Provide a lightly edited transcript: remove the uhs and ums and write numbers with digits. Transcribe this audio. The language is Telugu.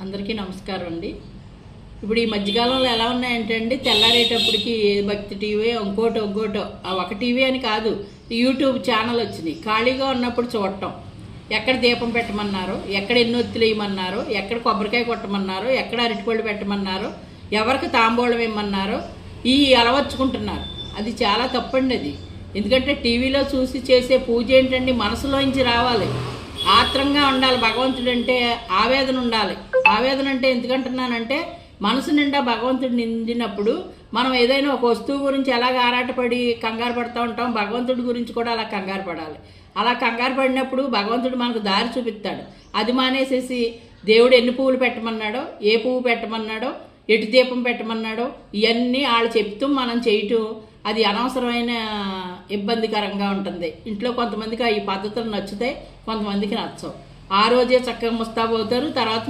అందరికీ నమస్కారం అండి. ఇప్పుడు ఈ మధ్యకాలంలో ఎలా ఉన్నాయంటే అండి, తెల్లారేటప్పటికి భక్తి టీవీ ఇంకోటో ఆ ఒక టీవీ అని కాదు, యూట్యూబ్ ఛానల్ వచ్చినాయి. ఖాళీగా ఉన్నప్పుడు చూడటం, ఎక్కడ దీపం పెట్టమన్నారో, ఎక్కడ ఎన్నొత్తులు వేయమన్నారో, ఎక్కడ కొబ్బరికాయ కొట్టమన్నారో, ఎక్కడ అరటిపళ్ళు పెట్టమన్నారో, ఎవరికి తాంబూలం ఇమ్మన్నారో ఈ అలవర్చుకుంటున్నారు. అది చాలా తప్పండి. అది ఎందుకంటే టీవీలో చూసి చేసే పూజ ఏంటండి, మనసులోంచి రావాలి, ఆత్రంగా ఉండాలి. భగవంతుడు అంటే ఆవేదన ఉండాలి. ఆవేదన అంటే ఎందుకంటున్నానంటే, మనసు నిండా భగవంతుడు నిండినప్పుడు మనం ఏదైనా ఒక వస్తువు గురించి ఎలాగ ఆరాటపడి కంగారు పడుతూ ఉంటాం, భగవంతుడి గురించి కూడా అలా కంగారు పడాలి. అలా కంగారు పడినప్పుడు భగవంతుడు మనకు దారి చూపిస్తాడు. అది మానేసేసి దేవుడు ఎన్ని పువ్వులు పెట్టమన్నాడో, ఏ పువ్వు పెట్టమన్నాడో, ఎటు దీపం పెట్టమన్నాడో ఇవన్నీ వాళ్ళు చెప్తూ మనం చేయటం, అది అనవసరమైన ఇబ్బందికరంగా ఉంటుంది. ఇంట్లో కొంతమందికి ఈ పద్ధతులు నచ్చుతాయి, కొంతమందికి నచ్చవు. ఆ రోజే చక్కగా ముస్తాబు అవుతారు. తర్వాత